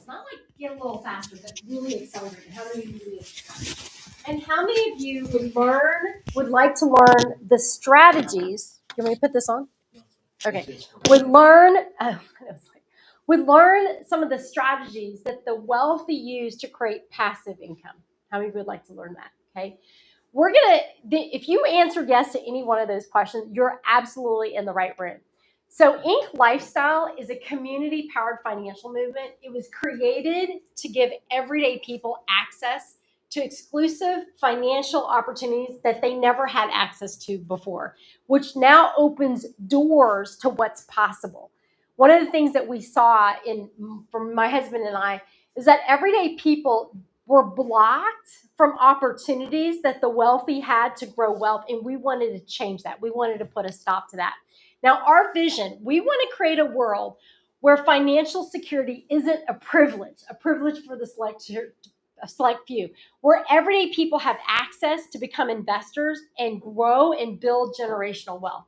examples, not like get a little faster, but really accelerated. How many of you do this? And how many of you would like to learn the strategies? You want me to put this on? Okay. Would learn some of the strategies that the wealthy use to create passive income. How many would like to learn that? Okay. If you answered yes to any one of those questions, you're absolutely in the right room. So Inc. Lifestyle is a community-powered financial movement. It was created to give everyday people access to exclusive financial opportunities that they never had access to before, which now opens doors to what's possible. One of the things that we saw from my husband and I is that everyday people were blocked from opportunities that the wealthy had to grow wealth, and we wanted to change that. We wanted to put a stop to that. Now, our vision, we want to create a world where financial security isn't a privilege for the select few, where everyday people have access to become investors and grow and build generational wealth.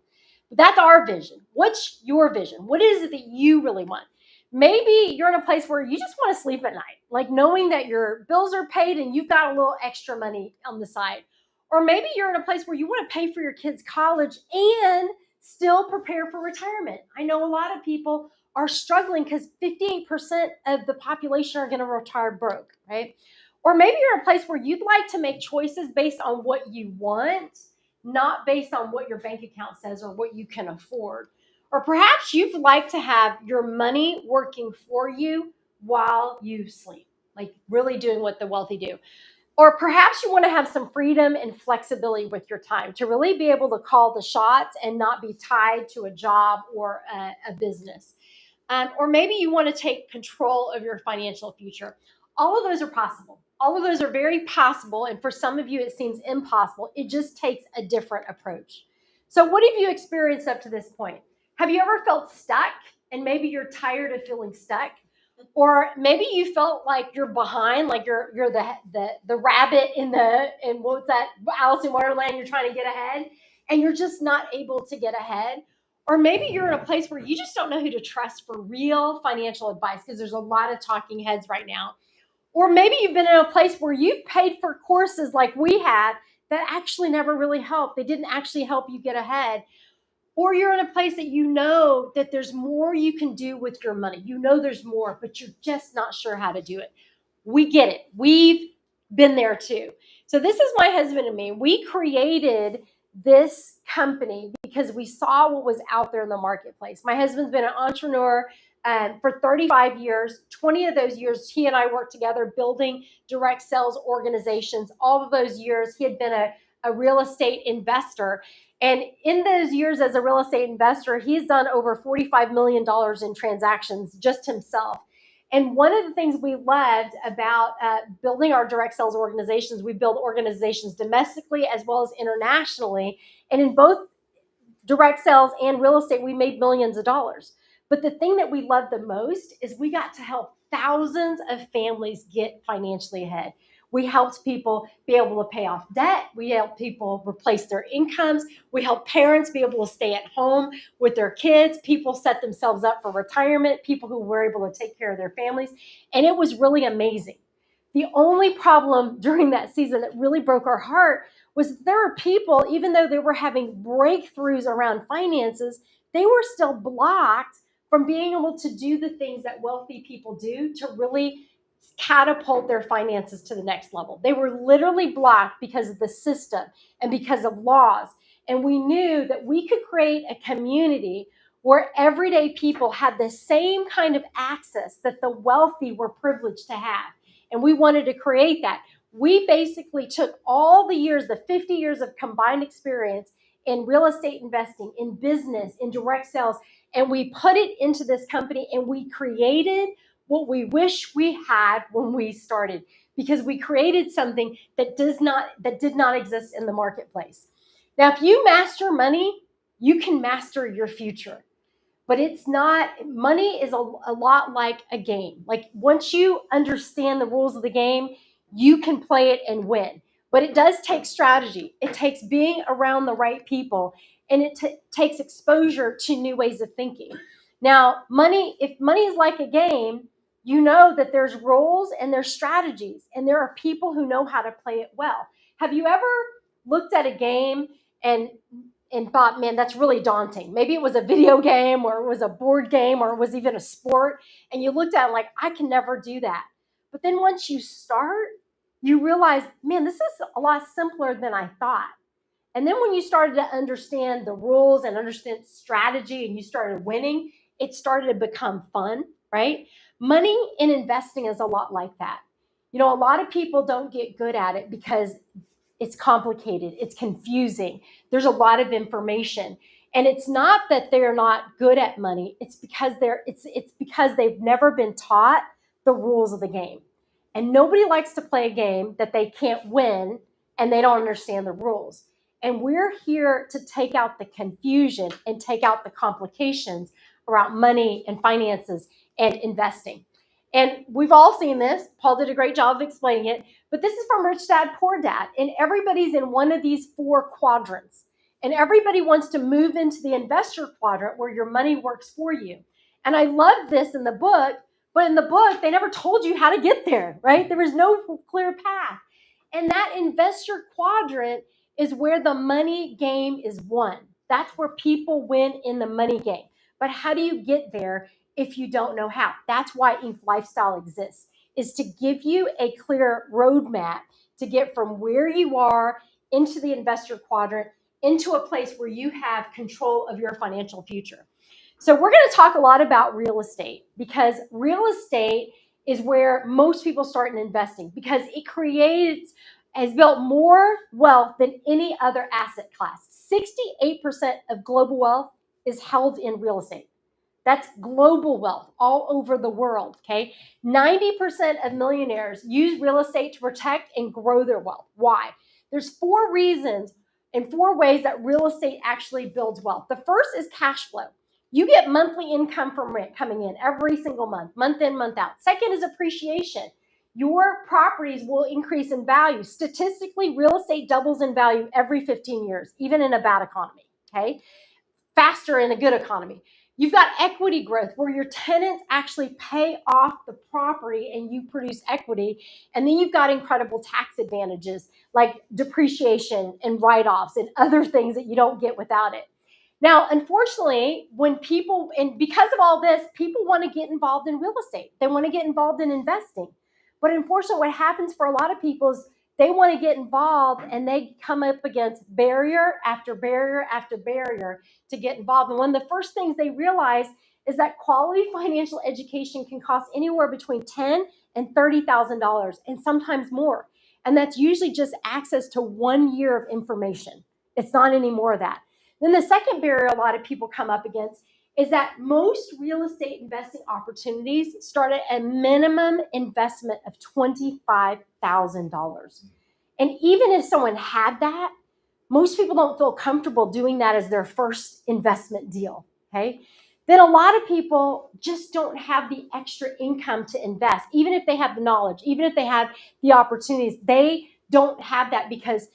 But that's our vision. What's your vision? What is it that you really want? Maybe you're in a place where you just want to sleep at night, like knowing that your bills are paid and you've got a little extra money on the side. Or maybe you're in a place where you want to pay for your kids' college and still prepare for retirement. I know a lot of people are struggling because 58% of the population are going to retire broke, right? Or maybe you're in a place where you'd like to make choices based on what you want, not based on what your bank account says or what you can afford. Or perhaps you'd like to have your money working for you while you sleep, like really doing what the wealthy do. Or perhaps you want to have some freedom and flexibility with your time to really be able to call the shots and not be tied to a job or a business. Or maybe you want to take control of your financial future. All of those are possible. All of those are very possible. And for some of you, it seems impossible. It just takes a different approach. So what have you experienced up to this point? Have you ever felt stuck and maybe you're tired of feeling stuck? Or maybe you felt like you're behind, like you're the rabbit in what's that, Alice in Wonderland, you're trying to get ahead and you're just not able to get ahead. Or maybe you're in a place where you just don't know who to trust for real financial advice because there's a lot of talking heads right now. Or maybe you've been in a place where you've paid for courses like we have that actually never really helped. They didn't actually help you get ahead. Or you're in a place that you know that there's more you can do with your money. You know there's more, but you're just not sure how to do it. We get it. We've been there too. So this is my husband and me. We created this company because we saw what was out there in the marketplace. My husband's been an entrepreneur for 35 years. 20 of those years, he and I worked together building direct sales organizations. All of those years, he had been a real estate investor. And in those years as a real estate investor, he's done over $45 million in transactions just himself. And one of the things we loved about building our direct sales organizations, we build organizations domestically as well as internationally. And in both direct sales and real estate, we made millions of dollars. But the thing that we loved the most is we got to help thousands of families get financially ahead. We helped people be able to pay off debt. We helped people replace their incomes. We helped parents be able to stay at home with their kids. People set themselves up for retirement, people who were able to take care of their families. And it was really amazing. The only problem during that season that really broke our heart was there were people, even though they were having breakthroughs around finances, they were still blocked from being able to do the things that wealthy people do to really catapult their finances to the next level. They were literally blocked because of the system and because of laws. And we knew that we could create a community where everyday people had the same kind of access that the wealthy were privileged to have. And we wanted to create that. We basically took all the years, the 50 years of combined experience in real estate investing, in business, in direct sales, and we put it into this company and we created what we wish we had when we started, because we created something that did not exist in the marketplace. Now, if you master money, you can master your future. But it's not, money is a lot like a game. Like once you understand the rules of the game, you can play it and win. But it does take strategy. It takes being around the right people, and it takes exposure to new ways of thinking. Now, if money is like a game, you know that there's rules and there's strategies, and there are people who know how to play it well. Have you ever looked at a game and thought, man, that's really daunting? Maybe it was a video game or it was a board game or it was even a sport, and you looked at it like, I can never do that. But then once you start, you realize, man, this is a lot simpler than I thought. And then when you started to understand the rules and understand strategy and you started winning, it started to become fun, right? Money in investing is a lot like that. You know, a lot of people don't get good at it because it's complicated, it's confusing, there's a lot of information. And it's not that they're not good at money, it's because they've never been taught the rules of the game. And nobody likes to play a game that they can't win and they don't understand the rules. And we're here to take out the confusion and take out the complications around money and finances and investing. And we've all seen this. Paul did a great job of explaining it. But this is from Rich Dad, Poor Dad. And everybody's in one of these 4 quadrants. And everybody wants to move into the investor quadrant where your money works for you. And I love this in the book. But in the book, they never told you how to get there, right? There was no clear path. And that investor quadrant is where the money game is won. That's where people win in the money game. But how do you get there if you don't know how? That's why Inc. Lifestyle exists, is to give you a clear roadmap to get from where you are into the investor quadrant, into a place where you have control of your financial future. So we're going to talk a lot about real estate, because real estate is where most people start in investing, because it has built more wealth than any other asset class. 68% of global wealth is held in real estate. That's global wealth all over the world, okay? 90% of millionaires use real estate to protect and grow their wealth. Why? There's 4 reasons and 4 ways that real estate actually builds wealth. The first is cash flow. You get monthly income from rent coming in every single month in, month out. Second is appreciation. Your properties will increase in value. Statistically, real estate doubles in value every 15 years, even in a bad economy, okay? Faster in a good economy. You've got equity growth where your tenants actually pay off the property and you produce equity. And then you've got incredible tax advantages like depreciation and write-offs and other things that you don't get without it. Now, unfortunately, because of all this, people want to get involved in real estate. They want to get involved in investing. But unfortunately, what happens for a lot of people is they want to get involved and they come up against barrier after barrier after barrier to get involved. And one of the first things they realize is that quality financial education can cost anywhere between $10,000 and $30,000 and sometimes more. And that's usually just access to 1 year of information. It's not any more of that. Then the second barrier a lot of people come up against is that most real estate investing opportunities start at a minimum investment of $25,000. And even if someone had that, most people don't feel comfortable doing that as their first investment deal, okay? Then a lot of people just don't have the extra income to invest. Even if they have the knowledge, even if they have the opportunities, they don't have that because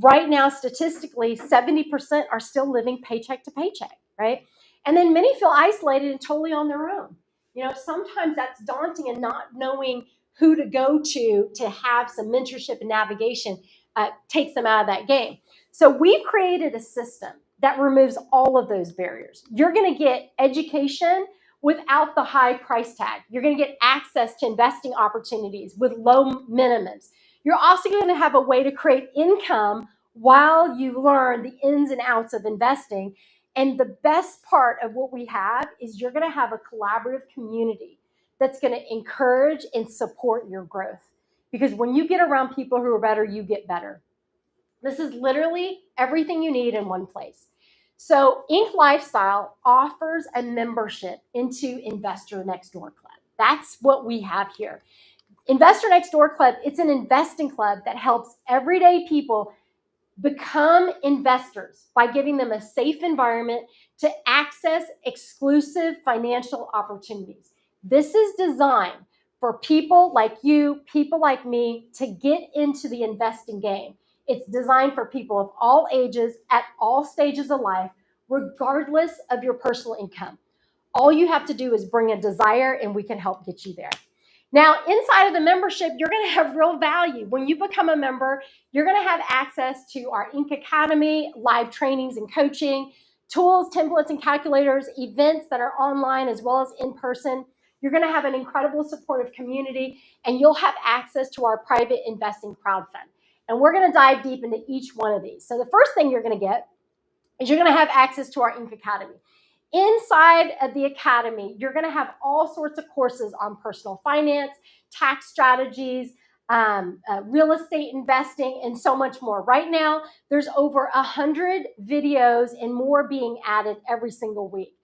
right now, statistically, 70% are still living paycheck to paycheck, right? And then many feel isolated and totally on their own. You know, sometimes that's daunting, and not knowing who to go to have some mentorship and navigation takes them out of that game. So we've created a system that removes all of those barriers. You're going to get education without the high price tag. You're going to get access to investing opportunities with low minimums. You're also going to have a way to create income while you learn the ins and outs of investing. And the best part of what we have is you're going to have a collaborative community that's going to encourage and support your growth. Because when you get around people who are better, you get better. This is literally everything you need in one place. So Inc. Lifestyle offers a membership into Investor Next Door Club. That's what we have here. Investor Next Door Club, it's an investing club that helps everyday people become investors by giving them a safe environment to access exclusive financial opportunities. This is designed for people like you, people like me, to get into the investing game. It's designed for people of all ages, at all stages of life, regardless of your personal income. All you have to do is bring a desire and we can help get you there. Now, inside of the membership, you're going to have real value. When you become a member, you're going to have access to our Inc. Academy, live trainings and coaching, tools, templates, and calculators, events that are online as well as in person. You're going to have an incredible supportive community, and you'll have access to our private investing crowd fund. And we're going to dive deep into each one of these. So the first thing you're going to get is you're going to have access to our Inc. Academy. Inside of the Academy, you're going to have all sorts of courses on personal finance, tax strategies, real estate investing, and so much more. Right now, there's over 100 videos and more being added every single week.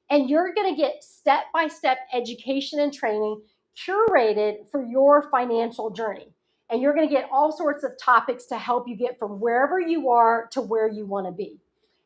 And you're going to get step-by-step education and training curated for your financial journey. And you're going to get all sorts of topics to help you get from wherever you are to where you want to be.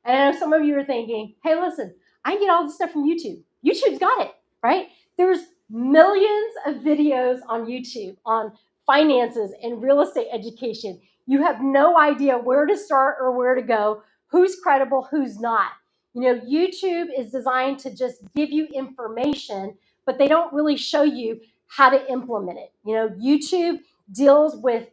And I know some of you are thinking, hey, listen, I get all this stuff from YouTube. YouTube's got it, right? There's millions of videos on YouTube on finances and real estate education. You have no idea where to start or where to go, who's credible, who's not. You know, YouTube is designed to just give you information, but they don't really show you how to implement it. You know, YouTube deals with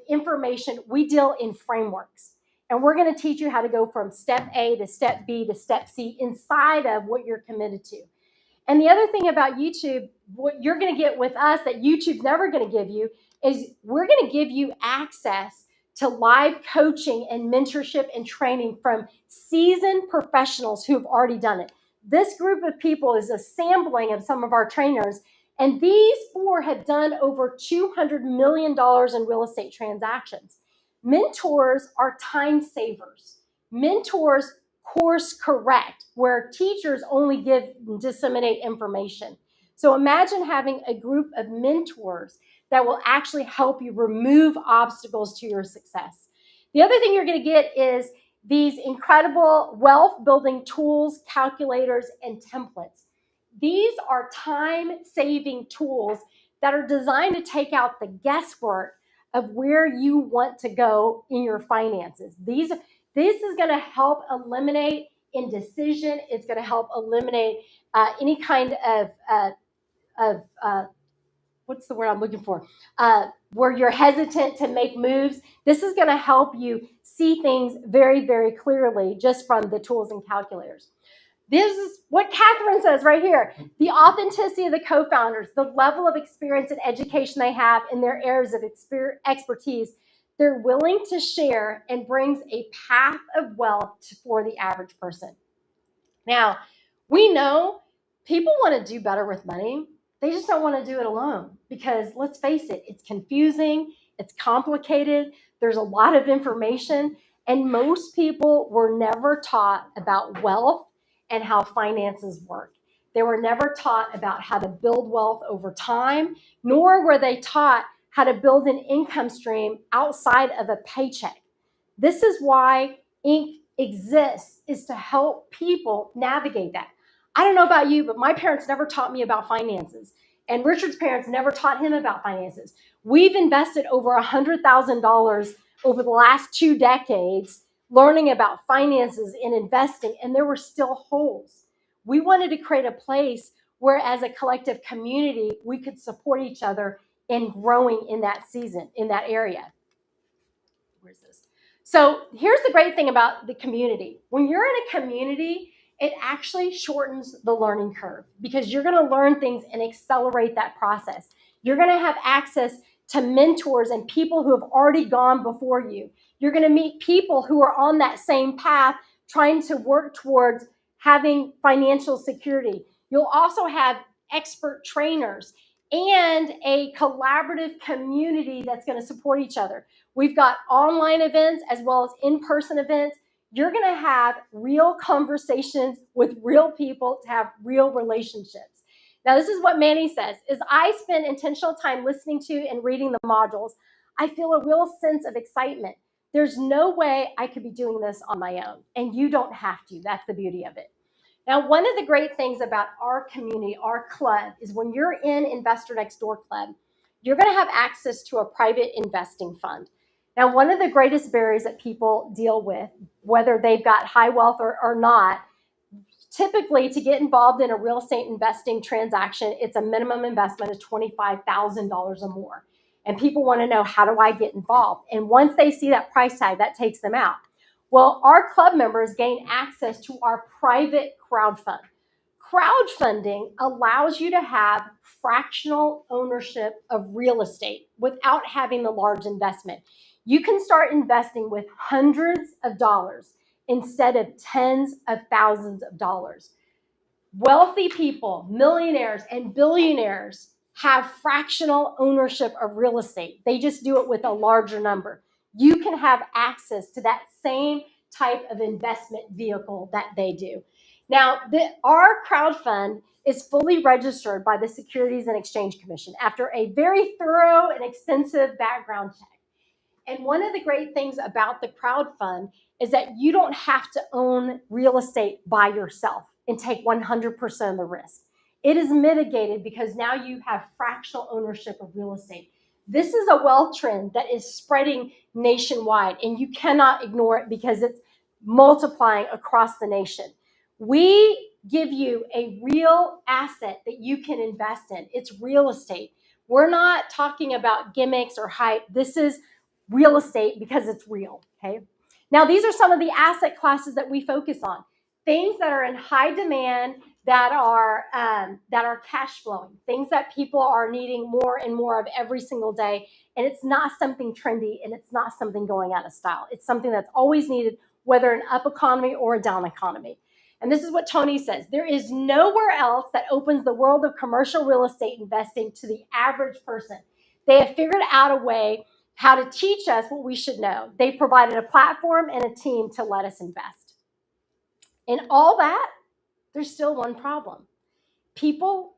information. We deal in frameworks. And we're going to teach you how to go from step A to step B to step C inside of what you're committed to. And the other thing about YouTube, what you're going to get with us that YouTube's never going to give you is we're going to give you access to live coaching and mentorship and training from seasoned professionals who've already done it. This group of people is a sampling of some of our trainers, and these 4 have done over $200 million in real estate transactions. Mentors are time savers. Mentors course correct, where teachers only disseminate information. So imagine having a group of mentors that will actually help you remove obstacles to your success. The other thing you're going to get is these incredible wealth building tools, calculators, and templates. These are time-saving tools that are designed to take out the guesswork of where you want to go in your finances. This is going to help eliminate indecision. It's going to help eliminate any kind of what's the word I'm looking for? Where you're hesitant to make moves. This is going to help you see things very, very clearly just from the tools and calculators. This is what Catherine says right here. The authenticity of the co-founders, the level of experience and education they have in their areas of expertise, they're willing to share and brings a path of wealth for the average person. Now, we know people want to do better with money. They just don't want to do it alone because let's face it, it's confusing, it's complicated, there's a lot of information, and most people were never taught about wealth and how finances work. They were never taught about how to build wealth over time, nor were they taught how to build an income stream outside of a paycheck. This is why Inc. exists, is to help people navigate that. I don't know about you, but my parents never taught me about finances. And Richard's parents never taught him about finances. We've invested over $100,000 over the last 2 decades learning about finances and investing, and there were still holes. We wanted to create a place where, as a collective community, we could support each other in growing in that season, in that area. Where's this? So here's the great thing about the community. When you're in a community, it actually shortens the learning curve because you're going to learn things and accelerate that process. You're going to have access to mentors and people who have already gone before you. You're going to meet people who are on that same path trying to work towards having financial security. You'll also have expert trainers and a collaborative community that's going to support each other. We've got online events as well as in-person events. You're going to have real conversations with real people to have real relationships. Now, this is what Manny says, is I spend intentional time listening to and reading the modules. I feel a real sense of excitement. There's no way I could be doing this on my own, and you don't have to. That's the beauty of it. Now, one of the great things about our community, our club, is when you're in Investor Next Door Club, you're going to have access to a private investing fund. Now, one of the greatest barriers that people deal with, whether they've got high wealth or not, Typically, to get involved in a real estate investing transaction, it's a minimum investment of $25,000 or more. And people want to know, how do I get involved? And once they see that price tag, that takes them out. Well, our club members gain access to our private crowd fund. Crowdfunding allows you to have fractional ownership of real estate without having the large investment. You can start investing with hundreds of dollars instead of tens of thousands of dollars. Wealthy people, millionaires and billionaires, have fractional ownership of real estate. They just do it with a larger number. You can have access to that same type of investment vehicle that they do. Now, our crowd fund is fully registered by the Securities and Exchange Commission after a very thorough and extensive background check. And one of the great things about the crowd fund is that you don't have to own real estate by yourself and take 100% of the risk. It is mitigated because now you have fractional ownership of real estate. This is a wealth trend that is spreading nationwide, and you cannot ignore it because it's multiplying across the nation. We give you a real asset that you can invest in. It's real estate. We're not talking about gimmicks or hype. This is real estate because it's real, okay? Now, these are some of the asset classes that we focus on. Things that are in high demand, that are cash flowing, things that people are needing more and more of every single day. And it's not something trendy, and it's not something going out of style. It's something that's always needed, whether an up economy or a down economy. And this is what Tony says: there is nowhere else that opens the world of commercial real estate investing to the average person. They have figured out a way how to teach us what we should know. They've provided a platform and a team to let us invest. In all that, there's still one problem.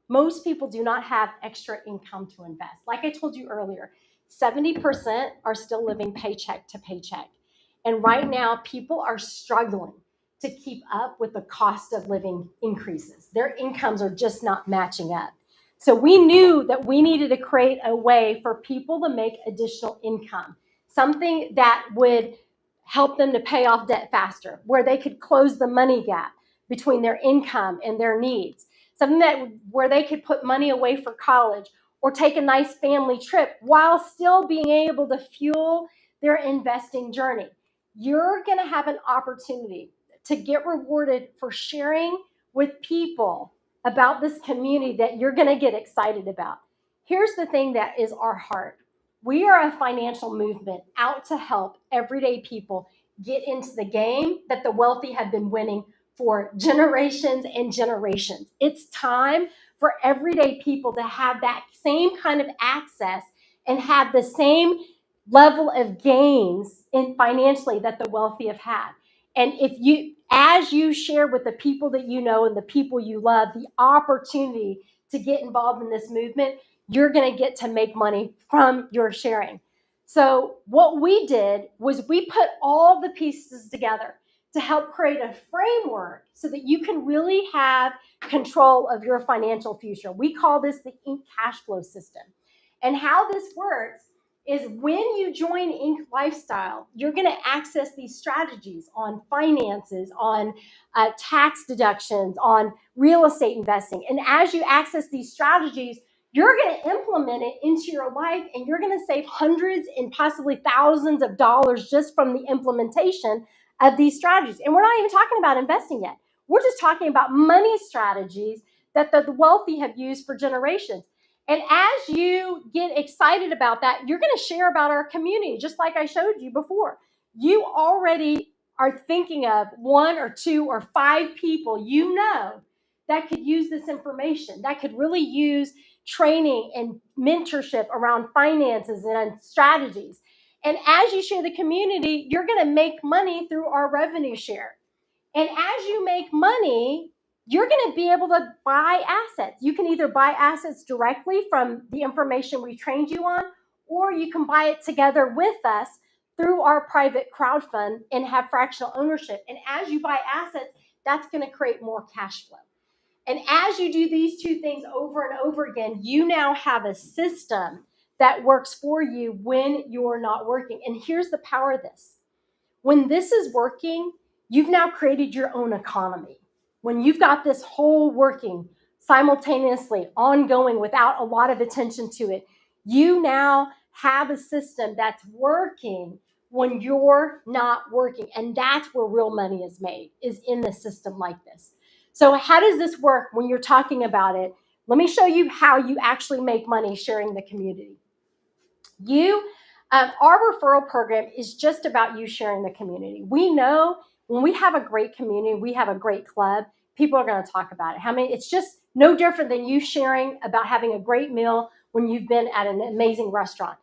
Most people do not have extra income to invest. Like I told you earlier, 70% are still living paycheck to paycheck. And right now, people are struggling to keep up with the cost of living increases. Their incomes are just not matching up. So we knew that we needed to create a way for people to make additional income, something that would help them to pay off debt faster, where they could close the money gap between their income and their needs, something where they could put money away for college or take a nice family trip while still being able to fuel their investing journey. You're going to have an opportunity to get rewarded for sharing with people about this community that you're going to get excited about. Here's the thing that is our heart. We are a financial movement out to help everyday people get into the game that the wealthy have been winning for generations and generations. It's time for everyday people to have that same kind of access and have the same level of gains in financially that the wealthy have had. And as you share with the people that you know and the people you love the opportunity to get involved in this movement, you're going to get to make money from your sharing. So what we did was we put all the pieces together to help create a framework so that you can really have control of your financial future. We call this the Inc. cash flow system. And how this works is when you join Inc. Lifestyle, you're going to access these strategies on finances, on tax deductions, on real estate investing. And as you access these strategies, you're going to implement it into your life, and you're going to save hundreds and possibly thousands of dollars just from the implementation of these strategies. And we're not even talking about investing yet. We're just talking about money strategies that the wealthy have used for generations. And as you get excited about that, you're going to share about our community, just like I showed you before. You already are thinking of 1 or 2 or 5 people you know that could use this information, that could really use training and mentorship around finances and strategies. And as you share the community, you're going to make money through our revenue share. And as you make money, you're going to be able to buy assets. You can either buy assets directly from the information we trained you on, or you can buy it together with us through our private crowd fund and have fractional ownership. And as you buy assets, that's going to create more cash flow. And as you do these two things over and over again, you now have a system that works for you when you're not working. And here's the power of this. When this is working, you've now created your own economy. when you've got this whole working simultaneously, ongoing, without a lot of attention to it, you now have a system that's working when you're not working. And that's where real money is made, is in a system like this. So how does this work when you're talking about it? Let me show you how you actually make money sharing the community. Our referral program is just about you sharing the community. We know when we have a great community, we have a great club, people are going to talk about it. It's just no different than you sharing about having a great meal when you've been at an amazing restaurant.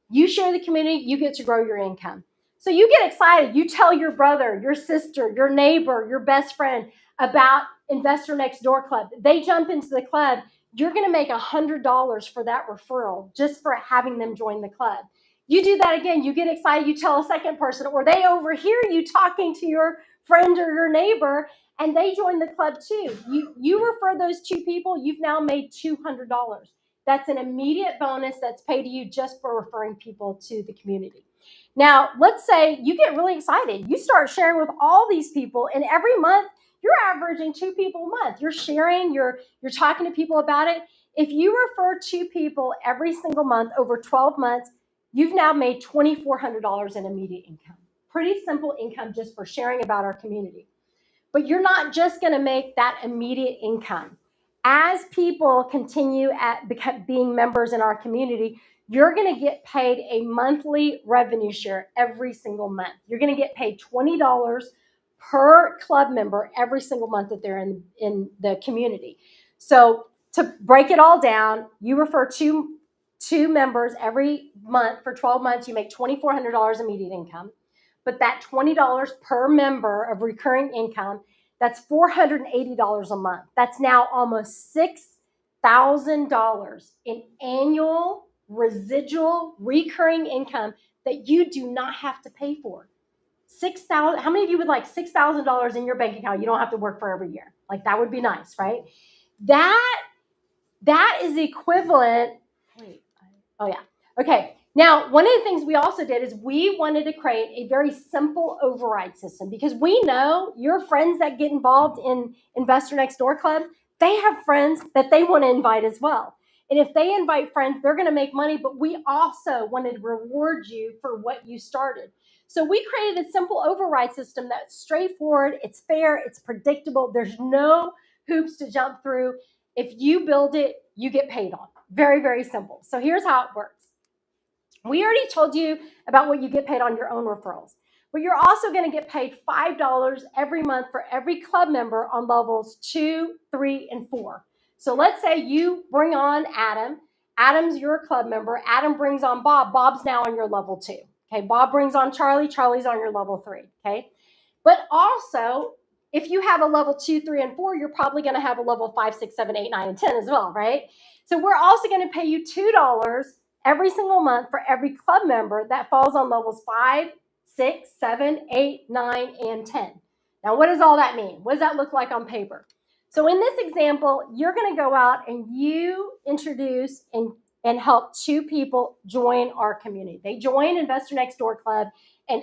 You share the community, you get to grow your income. So you get excited. You tell your brother, your sister, your neighbor, your best friend about Investor Next Door Club. They jump into the club. You're going to make $100 for that referral just for having them join the club. You do that again, you get excited, you tell a second person, or they overhear you talking to your friend or your neighbor, and they join the club too. You refer those two people, you've now made $200. That's an immediate bonus that's paid to you just for referring people to the community. Now, let's say you get really excited. You start sharing with all these people, and every month you're averaging 2 people a month. You're sharing, you're talking to people about it. If you refer 2 people every single month over 12 months, you've now made $2,400 in immediate income. Pretty simple income just for sharing about our community. But you're not just going to make that immediate income. As people continue at being members in our community, you're going to get paid a monthly revenue share every single month. You're going to get paid $20 per club member every single month that they're in the community. So to break it all down, you refer two members every month for 12 months, you make $2,400 immediate income. But that $20 per member of recurring income, that's $480 a month. That's now almost $6,000 in annual residual recurring income that you do not have to pay for. $6,000. How many of you would like $6,000 in your bank account? You don't have to work for every year. Like, that would be nice, right? That is equivalent. Wait. Oh yeah. Okay. Now, one of the things we also did is we wanted to create a very simple override system, because we know your friends that get involved in Investor Next Door Club, they have friends that they want to invite as well. And if they invite friends, they're going to make money, but we also wanted to reward you for what you started. So we created a simple override system that's straightforward, it's fair, it's predictable, there's no hoops to jump through. If you build it, you get paid on. Very, very simple. So here's how it works. We already told you about what you get paid on your own referrals, but you're also going to get paid $5 every month for every club member on levels 2, 3, and 4. So let's say you bring on Adam. Adam's your club member. Adam brings on Bob. Bob's now on your level 2. Okay, Bob brings on Charlie. Charlie's on your level 3. Okay, but also, if you have a level 2, 3, and 4, you're probably going to have a level 5, 6, 7, 8, 9, and 10 as well, right? So we're also going to pay you $2 every single month for every club member that falls on levels 5, 6, 7, 8, 9, and 10. Now, what does all that mean? What does that look like on paper? So in this example, you're going to go out and you introduce and help 2 people join our community. They join Investor Next Door Club, and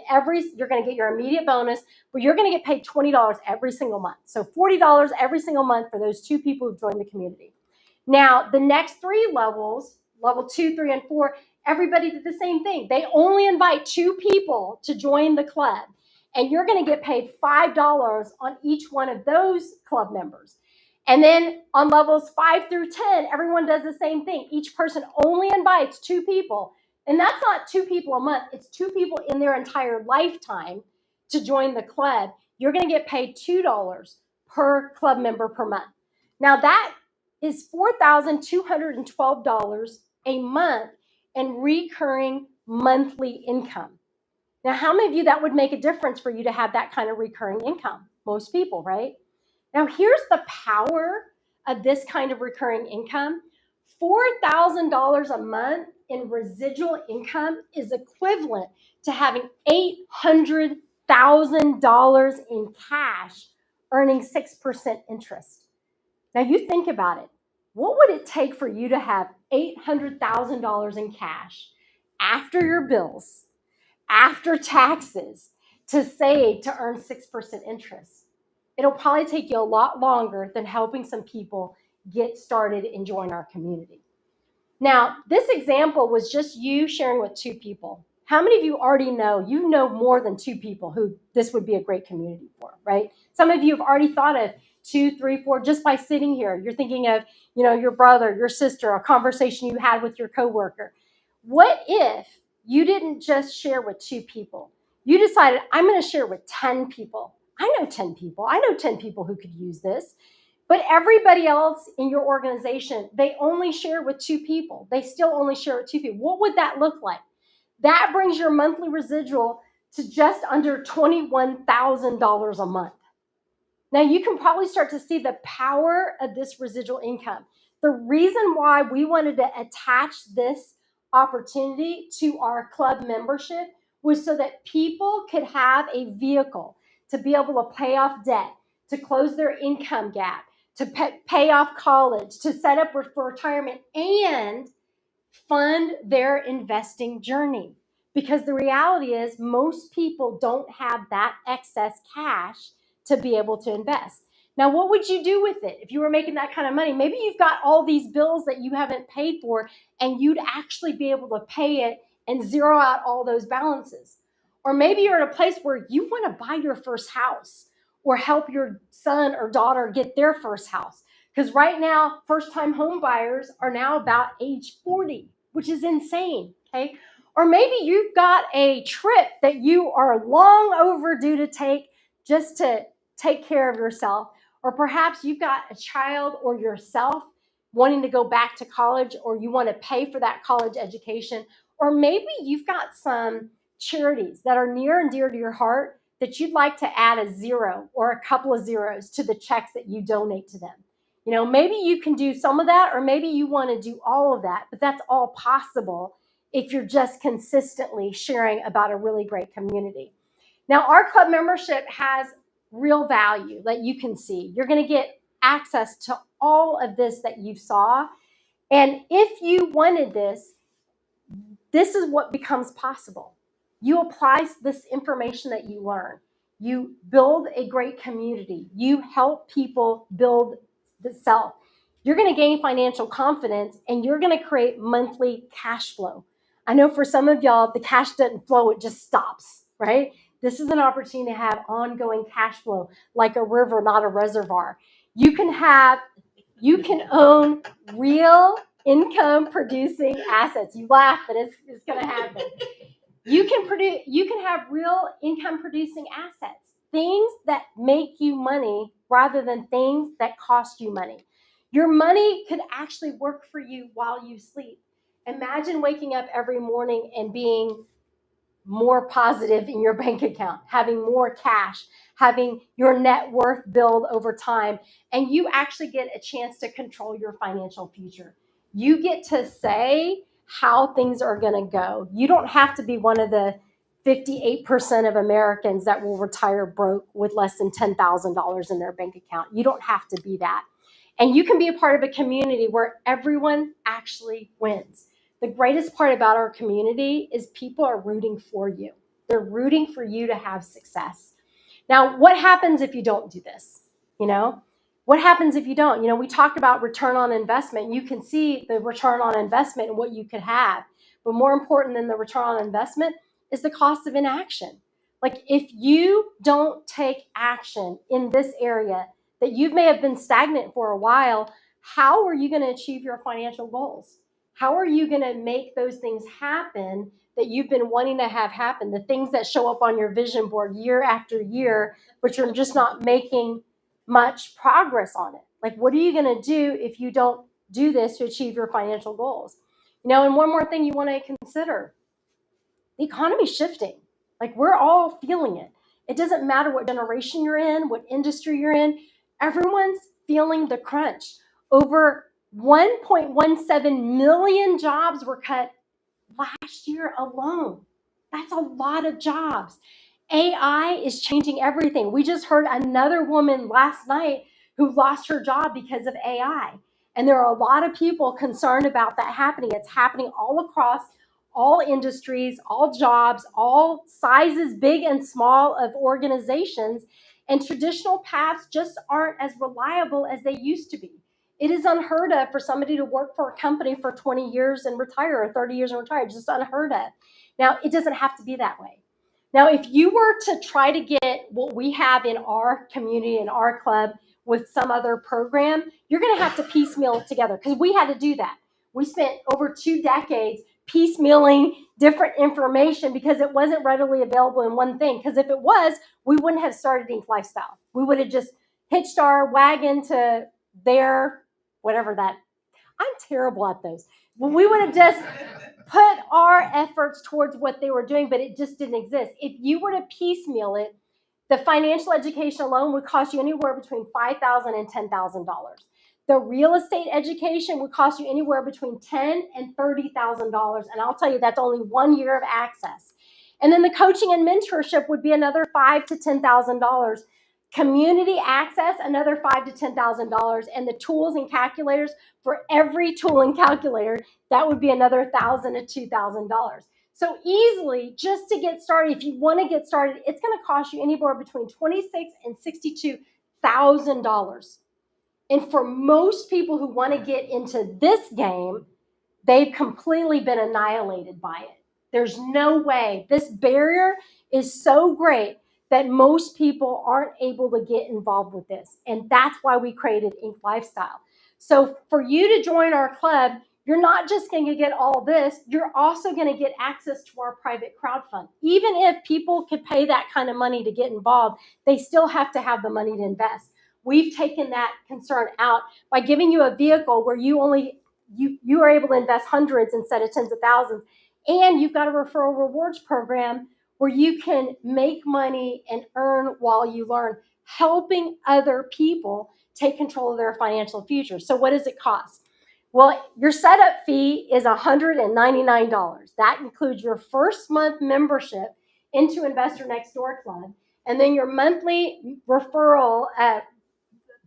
you're going to get your immediate bonus, but you're going to get paid $20 every single month. So $40 every single month for those 2 people who've joined the community. Now, the next 3 levels, level 2, 3, and 4, everybody did the same thing. They only invite 2 people to join the club, and you're going to get paid $5 on each one of those club members. And then on levels 5 through 10, everyone does the same thing. Each person only invites 2 people. And that's not 2 people a month. It's 2 people in their entire lifetime to join the club. You're going to get paid $2 per club member per month. Now, that is $4,212 a month in recurring monthly income. Now, how many of you that would make a difference for you to have that kind of recurring income? Most people, right? Now, here's the power of this kind of recurring income. $4,000 a month in residual income is equivalent to having $800,000 in cash earning 6% interest. Now, you think about it. What would it take for you to have $800,000 in cash after your bills, after taxes, to save to earn 6% interest? it'll probably take you a lot longer than helping some people get started and join our community. Now, this example was just you sharing with 2 people. How many of you already know, you know more than 2 people who this would be a great community for, right? Some of you have already thought of 2, 3, 4 just by sitting here. You're thinking of, your brother, your sister, a conversation you had with your coworker. What if you didn't just share with 2 people? You decided, I'm going to share with 10 people. I know 10 people. I know 10 people who could use this. But everybody else in your organization, they only share with 2 people. They still only share with 2 people. What would that look like? That brings your monthly residual to just under $21,000 a month. Now you can probably start to see the power of this residual income. The reason why we wanted to attach this opportunity to our club membership was so that people could have a vehicle to be able to pay off debt, to close their income gap, to pay off college, to set up for retirement, and fund their investing journey. Because the reality is, most people don't have that excess cash to be able to invest. Now, what would you do with it if you were making that kind of money? Maybe you've got all these bills that you haven't paid for, and you'd actually be able to pay it and zero out all those balances. Or maybe you're in a place where you want to buy your first house or help your son or daughter get their first house. Because right now, first-time home buyers are now about age 40, which is insane, okay? Or maybe you've got a trip that you are long overdue to take just to take care of yourself. Or perhaps you've got a child or yourself wanting to go back to college, or you want to pay for that college education. Or maybe you've got some charities that are near and dear to your heart that you'd like to add a zero or a couple of zeros to the checks that you donate to them. Maybe you can do some of that, or maybe you want to do all of that, but that's all possible if you're just consistently sharing about a really great community. Now, our club membership has real value that you can see. You're going to get access to all of this that you saw. And if you wanted this is what becomes possible. You apply this information that you learn. You build a great community. You help people build the self. You're going to gain financial confidence, and you're going to create monthly cash flow. I know for some of y'all, the cash doesn't flow, it just stops, right? This is an opportunity to have ongoing cash flow, like a river, not a reservoir. You can own real income producing assets. You laugh, but it's going to happen. You can have real income producing assets, things that make you money rather than things that cost you money. Your money could actually work for you while you sleep. Imagine waking up every morning and being more positive in your bank account, having more cash, having your net worth build over time, and you actually get a chance to control your financial future. You get to say how things are going to go. You don't have to be one of the 58% of Americans that will retire broke with less than $10,000 in their bank account. You don't have to be that. And you can be a part of a community where everyone actually wins. The greatest part about our community is people are rooting for you. They're rooting for you to have success. Now, what happens if you don't do this? What happens if you don't? We talked about return on investment. You can see the return on investment and what you could have. But more important than the return on investment is the cost of inaction. Like, if you don't take action in this area that you may have been stagnant for a while, how are you going to achieve your financial goals? How are you going to make those things happen that you've been wanting to have happen? The things that show up on your vision board year after year, but you're just not making much progress on it. Like, what are you going to do if you don't do this to achieve your financial goals? And one more thing you want to consider. The economy's shifting. Like, we're all feeling it. It doesn't matter what generation you're in, what industry you're in. Everyone's feeling the crunch. Over 1.17 million jobs were cut last year alone. That's a lot of jobs. AI is changing everything. We just heard another woman last night who lost her job because of AI. And there are a lot of people concerned about that happening. It's happening all across all industries, all jobs, all sizes, big and small, of organizations. And traditional paths just aren't as reliable as they used to be. It is unheard of for somebody to work for a company for 20 years and retire, or 30 years and retire. It's just unheard of. Now, it doesn't have to be that way. Now, if you were to try to get what we have in our community, in our club, with some other program, you're going to have to piecemeal it together, because we had to do that. We spent over 2 decades piecemealing different information because it wasn't readily available in one thing. Because if it was, we wouldn't have started Ink Lifestyle. We would have just hitched our wagon to their, whatever that, I'm terrible at those. We would have just put our efforts towards what they were doing, but it just didn't exist. If you were to piecemeal it, the financial education alone would cost you anywhere between $5,000 and $10,000. The real estate education would cost you anywhere between $10,000 and $30,000. And I'll tell you, that's only 1 year of access. And then the coaching and mentorship would be another $5,000 to $10,000. Community access, another $5,000 to $10,000. And the tools and calculators, for every tool and calculator, that would be another $1,000 to $2,000. So easily, just to get started, if you want to get started, it's going to cost you anywhere between $26,000 and $62,000. And for most people who want to get into this game, they've completely been annihilated by it. There's no way. This barrier is so great that most people aren't able to get involved with this. And that's why we created Ink Lifestyle. So for you to join our club, you're not just going to get all this, you're also going to get access to our private crowd fund. Even if people could pay that kind of money to get involved, they still have to have the money to invest. We've taken that concern out by giving you a vehicle where you are able to invest hundreds instead of tens of thousands. And you've got a referral rewards program where you can make money and earn while you learn, helping other people take control of their financial future. So what does it cost? Well, your setup fee is $199. That includes your first month membership into Investor Next Door Club, and then your monthly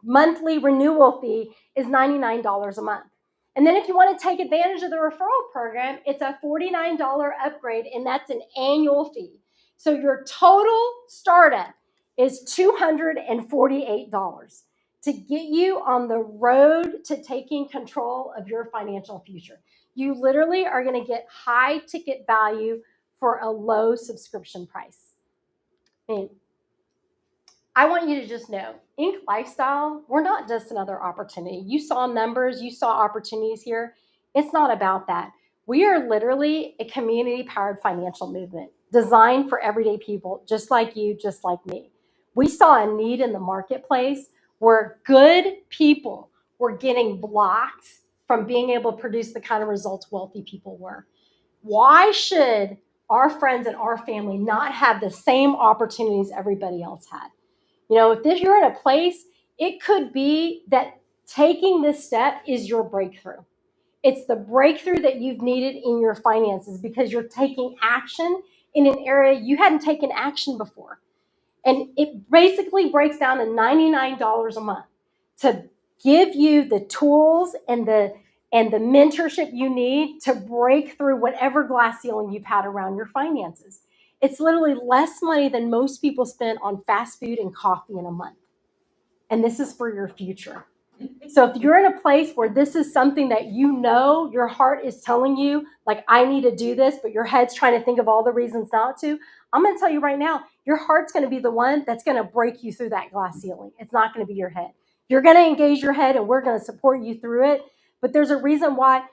monthly renewal fee is $99 a month. And then if you want to take advantage of the referral program, it's a $49 upgrade, and that's an annual fee. So your total startup is $248 to get you on the road to taking control of your financial future. You literally are going to get high ticket value for a low subscription price. And I want you to just know, Ink Lifestyle, we're not just another opportunity. You saw numbers, you saw opportunities here. It's not about that. We are literally a community-powered financial movement designed for everyday people, just like you, just like me. We saw a need in the marketplace where good people were getting blocked from being able to produce the kind of results wealthy people were. Why should our friends and our family not have the same opportunities everybody else had? You know, if you're in a place, it could be that taking this step is your breakthrough. It's the breakthrough that you've needed in your finances because you're taking action in an area you hadn't taken action before. And it basically breaks down to $99 a month to give you the tools and the mentorship you need to break through whatever glass ceiling you've had around your finances. It's literally less money than most people spend on fast food and coffee in a month. And this is for your future. So if you're in a place where this is something that you know your heart is telling you, like, I need to do this, but your head's trying to think of all the reasons not to, I'm going to tell you right now, your heart's going to be the one that's going to break you through that glass ceiling. It's not going to be your head. You're going to engage your head, and we're going to support you through it. But there's a reason why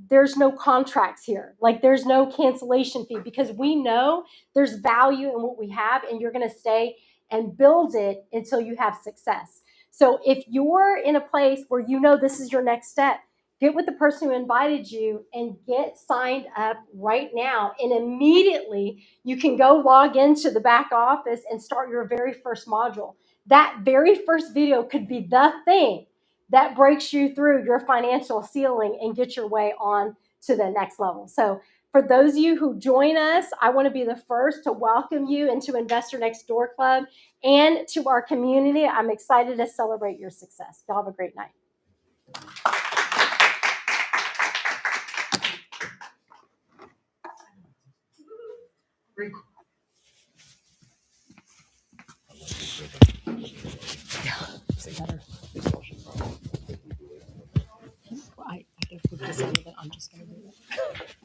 there's no contracts here. Like, there's no cancellation fee, because we know there's value in what we have, and you're going to stay and build it until you have success. So if you're in a place where you know this is your next step, get with the person who invited you and get signed up right now. And immediately you can go log into the back office and start your very first module. That very first video could be the thing that breaks you through your financial ceiling and get your way on to the next level. So for those of you who join us, I want to be the first to welcome you into Investor Next Door Club and to our community. I'm excited to celebrate your success. Y'all have a great night. Is it better? I think we've decided that I'm just going to do it.